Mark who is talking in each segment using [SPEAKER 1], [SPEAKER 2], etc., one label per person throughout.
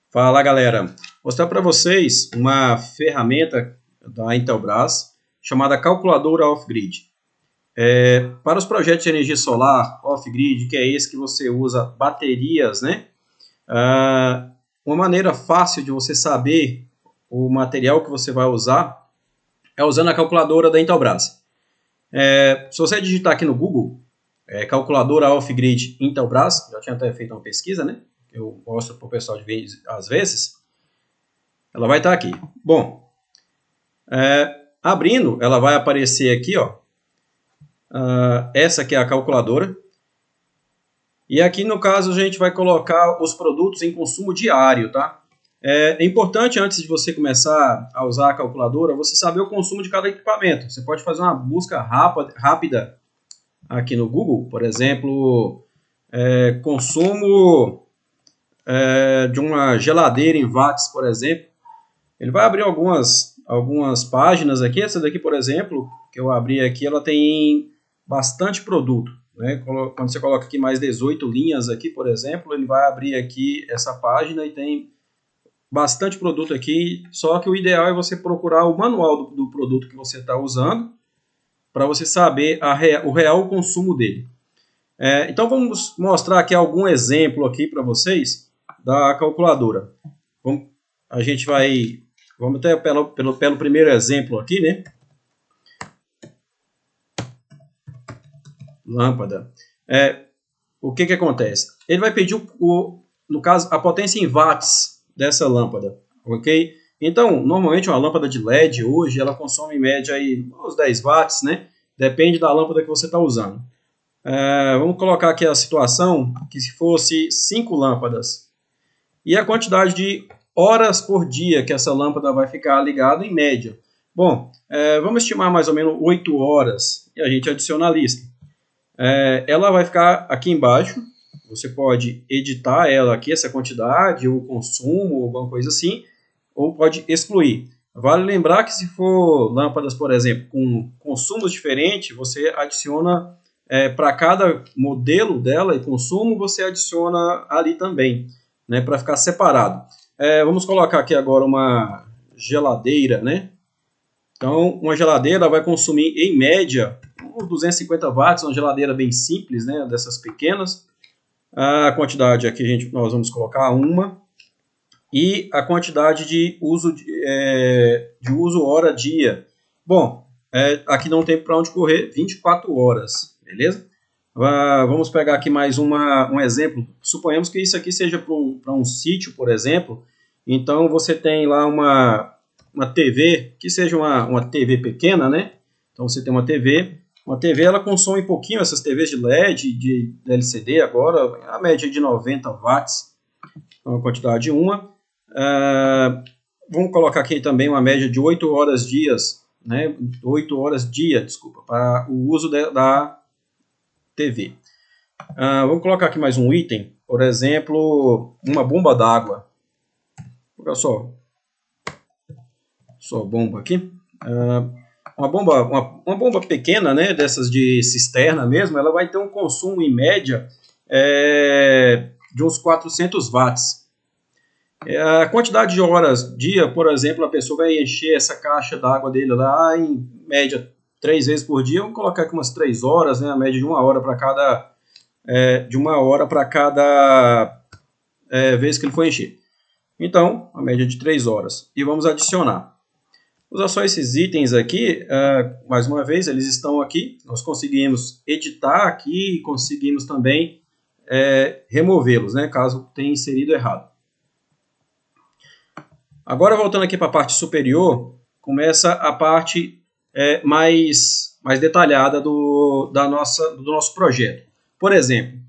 [SPEAKER 1] Fala galera, vou mostrar para vocês uma ferramenta da Intelbras chamada calculadora off-grid. Para os projetos de energia solar off-grid, que é esse que você usa baterias, né? Uma maneira fácil de você saber o material que você vai usar é usando a calculadora da Intelbras. Se você digitar aqui no Google, calculadora off-grid Intelbras, já tinha até feito uma pesquisa, né? Eu mostro para o pessoal de vez às vezes, ela vai estar aqui. Bom, abrindo, ela vai aparecer aqui, ó. Essa aqui é a calculadora. E aqui, no caso, a gente vai colocar os produtos em consumo diário, tá? É importante, antes de você começar a usar a calculadora, você saber o consumo de cada equipamento. Você pode fazer uma busca rápida aqui no Google, por exemplo, consumo de uma geladeira em watts, por exemplo. Ele vai abrir algumas páginas aqui. Essa daqui, por exemplo, que eu abri aqui, ela tem bastante produto, né? Quando você coloca aqui mais 18 linhas aqui, por exemplo, ele vai abrir aqui essa página e tem bastante produto aqui, só que o ideal é você procurar o manual do produto que você está usando para você saber o real consumo dele. Então vamos mostrar aqui algum exemplo aqui para vocês da calculadora. Vamos até pelo primeiro exemplo aqui, né? Lâmpada. O que acontece? Ele vai pedir, no caso, a potência em watts dessa lâmpada, ok? Então, normalmente uma lâmpada de LED hoje, ela consome em média aí uns 10 watts, né? Depende da lâmpada que você está usando. Vamos colocar aqui a situação que se fosse 5 lâmpadas. E a quantidade de horas por dia que essa lâmpada vai ficar ligada em média. Bom, vamos estimar mais ou menos 8 horas e a gente adiciona a lista. Ela vai ficar aqui embaixo, você pode editar ela aqui, essa quantidade, ou consumo, ou alguma coisa assim, ou pode excluir. Vale lembrar que se for lâmpadas, por exemplo, com consumos diferentes, você adiciona para cada modelo dela e consumo, você adiciona ali também, né, para ficar separado. Vamos colocar aqui agora uma geladeira, né? Então, uma geladeira vai consumir, em média, uns 250 watts, uma geladeira bem simples, né, dessas pequenas. A quantidade aqui nós vamos colocar uma. E a quantidade de uso hora-dia. Bom, aqui não tem para onde correr, 24 horas, beleza? Vamos pegar aqui mais um exemplo. Suponhamos que isso aqui seja para um sítio, por exemplo. Então, você tem lá uma TV, que seja uma TV pequena, né? Então, você tem uma TV ela consome um pouquinho, essas TVs de LED, de LCD agora, a média de 90 watts, uma quantidade de uma. Vamos colocar aqui também uma média de 8 horas dias, né? 8 horas dia, desculpa, para o uso da TV. Vamos colocar aqui mais um item, por exemplo, uma bomba d'água. Olha só bomba aqui. Uma bomba pequena, né, dessas de cisterna mesmo, ela vai ter um consumo em média de uns 400 watts. A quantidade de horas dia, por exemplo, a pessoa vai encher essa caixa d'água dele lá em média 3 vezes por dia. Vamos colocar aqui umas 3 horas, né, a média de 1 hora para cada vez que ele for encher. Então, a média de 3 horas. E vamos adicionar. Usar só esses itens aqui, mais uma vez, eles estão aqui. Nós conseguimos editar aqui e conseguimos também removê-los, né, caso tenha inserido errado. Agora, voltando aqui para a parte superior, começa a parte mais detalhada do nosso projeto. Por exemplo,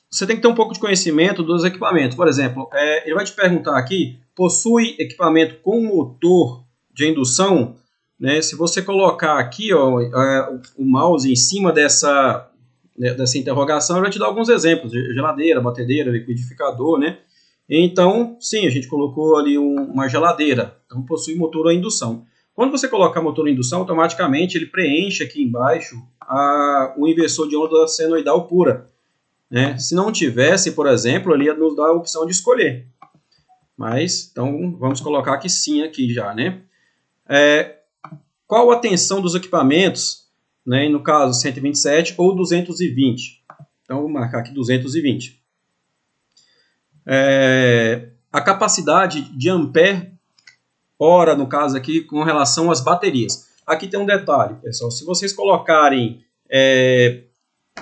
[SPEAKER 1] você tem que ter um pouco de conhecimento dos equipamentos. Por exemplo, ele vai te perguntar aqui, possui equipamento com motor de indução? Né? Se você colocar aqui o mouse em cima dessa interrogação, ele vai te dar alguns exemplos, de geladeira, batedeira, liquidificador, né? Então, sim, a gente colocou ali uma geladeira, então possui motor a indução. Quando você colocar motor a indução, automaticamente ele preenche aqui embaixo o inversor de onda senoidal pura. né? Se não tivesse, por exemplo, ele ia nos dar a opção de escolher. Mas, então, vamos colocar aqui sim, aqui já, né? Qual a tensão dos equipamentos, né? No caso, 127 ou 220. Então, vou marcar aqui 220. A capacidade de ampere hora, no caso aqui, com relação às baterias. Aqui tem um detalhe, pessoal. Se vocês colocarem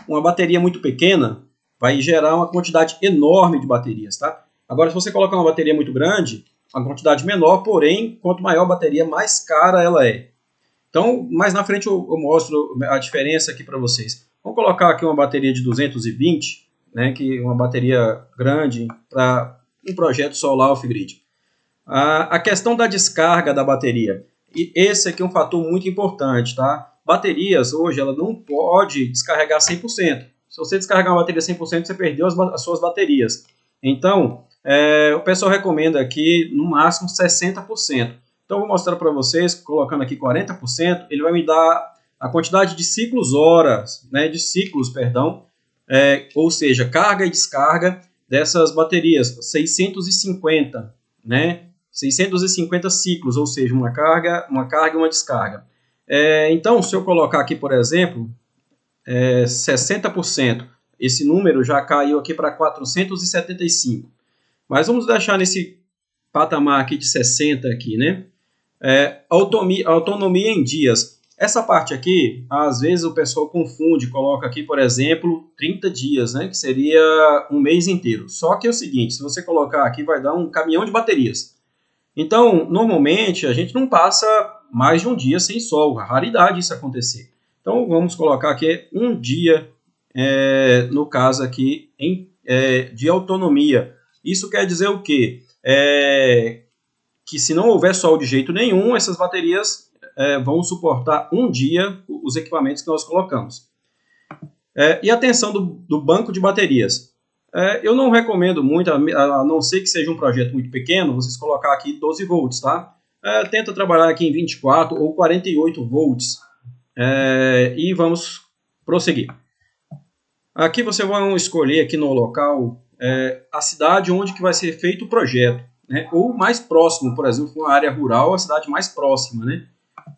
[SPEAKER 1] uma bateria muito pequena, vai gerar uma quantidade enorme de baterias, tá? Agora, se você colocar uma bateria muito grande, uma quantidade menor, porém, quanto maior a bateria, mais cara ela é. Então, mais na frente eu mostro a diferença aqui para vocês. Vamos colocar aqui uma bateria de 220, né, que é uma bateria grande para um projeto solar off-grid. A questão da descarga da bateria. E esse aqui é um fator muito importante, tá? Baterias, hoje, ela não pode descarregar 100%. Se você descarregar uma bateria 100%, você perdeu as suas baterias. Então, o pessoal recomenda aqui, no máximo, 60%. Então, eu vou mostrar para vocês, colocando aqui 40%, ele vai me dar a quantidade de ciclos horas, né, ou seja, carga e descarga dessas baterias, 650, né, 650 ciclos, ou seja, uma carga e uma descarga. Então, se eu colocar aqui, por exemplo, 60%, esse número já caiu aqui para 475. Mas vamos deixar nesse patamar aqui de 60 aqui, né? Autonomia em dias. Essa parte aqui, às vezes o pessoal confunde, coloca aqui, por exemplo, 30 dias, né? Que seria um mês inteiro. Só que é o seguinte, se você colocar aqui, vai dar um caminhão de baterias. Então, normalmente, a gente não passa mais de um dia sem sol. É raridade isso acontecer. Então, vamos colocar aqui um dia, no caso aqui, de autonomia. Isso quer dizer o quê? Que se não houver sol de jeito nenhum, essas baterias vão suportar um dia os equipamentos que nós colocamos. E a tensão do banco de baterias. Eu não recomendo muito, a não ser que seja um projeto muito pequeno, vocês colocar aqui 12 volts, tá? Tenta trabalhar aqui em 24 ou 48 volts. E vamos prosseguir. Aqui você vai escolher aqui no local a cidade onde que vai ser feito o projeto, né? Ou mais próximo, por exemplo, uma área rural, a cidade mais próxima, né?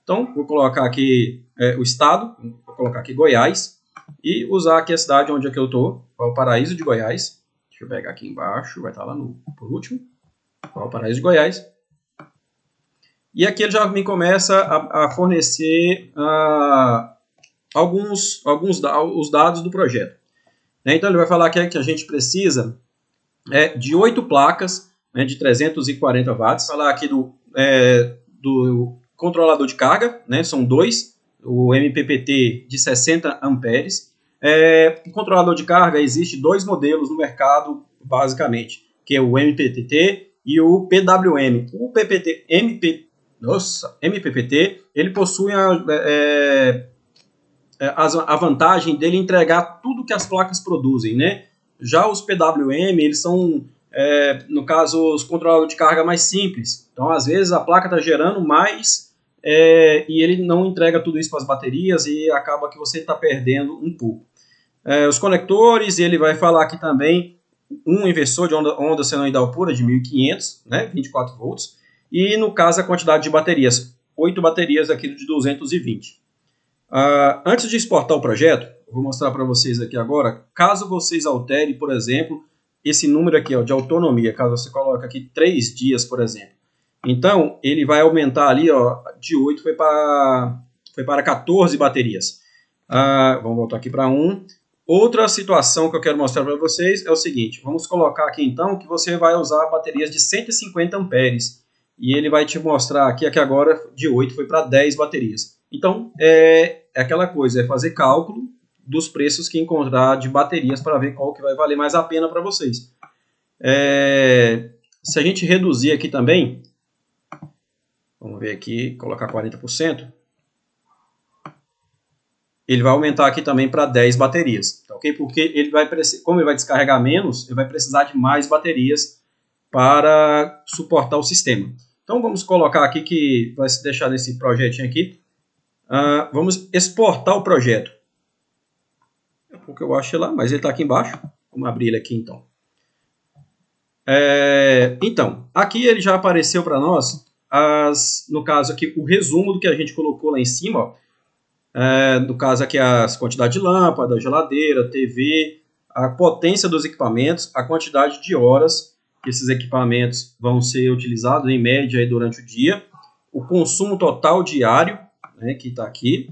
[SPEAKER 1] Então, vou colocar aqui o estado, vou colocar aqui Goiás, e usar aqui a cidade onde é que eu estou, Valparaíso de Goiás. Deixa eu pegar aqui embaixo, vai estar lá por último, Valparaíso de Goiás. E aqui ele já me começa a fornecer os dados do projeto. Então, ele vai falar que a gente precisa de 8 placas, né, de 340 watts. Falar aqui do controlador de carga, né, são 2, o MPPT de 60 amperes. O controlador de carga, existe 2 modelos no mercado, basicamente, que é o MPPT e o PWM. O MPPT, ele possui a vantagem dele entregar tudo que as placas produzem, né? Já os PWM, eles são, no caso, os controladores de carga mais simples. Então, às vezes, a placa está gerando mais e ele não entrega tudo isso para as baterias e acaba que você está perdendo um pouco. Os conectores, ele vai falar aqui também um inversor de onda senoidal pura de 1500, né? 24 volts. E, no caso, a quantidade de baterias, 8 baterias aqui de 220. Antes de exportar o projeto, eu vou mostrar para vocês aqui agora, caso vocês alterem, por exemplo, esse número aqui de autonomia, caso você coloque aqui 3 dias, por exemplo. Então, ele vai aumentar ali, de 8 foi para 14 baterias. Vamos voltar aqui para 1. Outra situação que eu quero mostrar para vocês é o seguinte, vamos colocar aqui então que você vai usar baterias de 150 amperes. E ele vai te mostrar aqui que agora de 8 foi para 10 baterias. Então, é aquela coisa, é fazer cálculo dos preços que encontrar de baterias para ver qual que vai valer mais a pena para vocês. Se a gente reduzir aqui também, vamos ver aqui, colocar 40%, ele vai aumentar aqui também para 10 baterias, tá, ok? Porque como ele vai descarregar menos, ele vai precisar de mais baterias para suportar o sistema. Então, vamos colocar aqui que vai se deixar nesse projetinho aqui. Vamos exportar o projeto. É porque eu acho lá, mas ele está aqui embaixo. Vamos abrir ele aqui então. Então, aqui ele já apareceu para nós, no caso aqui, o resumo do que a gente colocou lá em cima. Ó. No caso aqui, as quantidade de lâmpada, geladeira, TV, a potência dos equipamentos, a quantidade de horas que esses equipamentos vão ser utilizados em média aí durante o dia, o consumo total diário, né, que está aqui,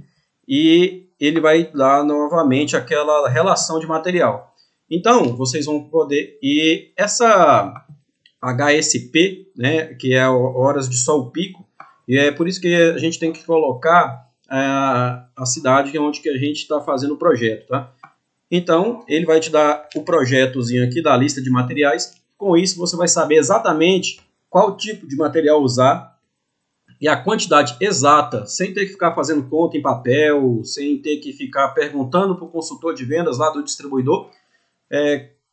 [SPEAKER 1] e ele vai dar novamente aquela relação de material. Então, vocês vão poder... E essa HSP, né, que é horas de sol pico, e é por isso que a gente tem que colocar a cidade onde que a gente está fazendo o projeto. Tá? Então, ele vai te dar o projetozinho aqui da lista de materiais. Com isso, você vai saber exatamente qual tipo de material usar e a quantidade exata, sem ter que ficar fazendo conta em papel, sem ter que ficar perguntando para o consultor de vendas lá do distribuidor,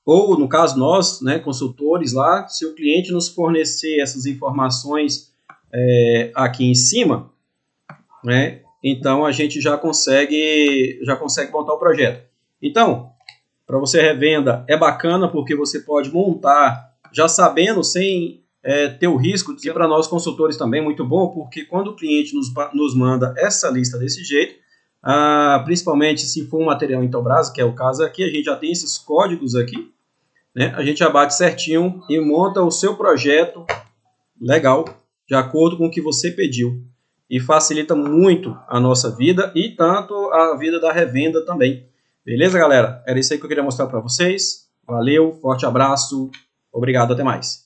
[SPEAKER 1] ou no caso nós, né, consultores lá, se o cliente nos fornecer essas informações aqui em cima, né, então a gente já consegue montar o projeto. Então, para você revenda é bacana porque você pode montar já sabendo, sem ter o risco de... E para nós consultores também muito bom, porque quando o cliente nos manda essa lista desse jeito, principalmente se for um material Intelbras, que é o caso aqui, a gente já tem esses códigos aqui, né? A gente abate certinho e monta o seu projeto legal, de acordo com o que você pediu. E facilita muito a nossa vida e tanto a vida da revenda também. Beleza, galera? Era isso aí que eu queria mostrar para vocês. Valeu, forte abraço, obrigado, até mais.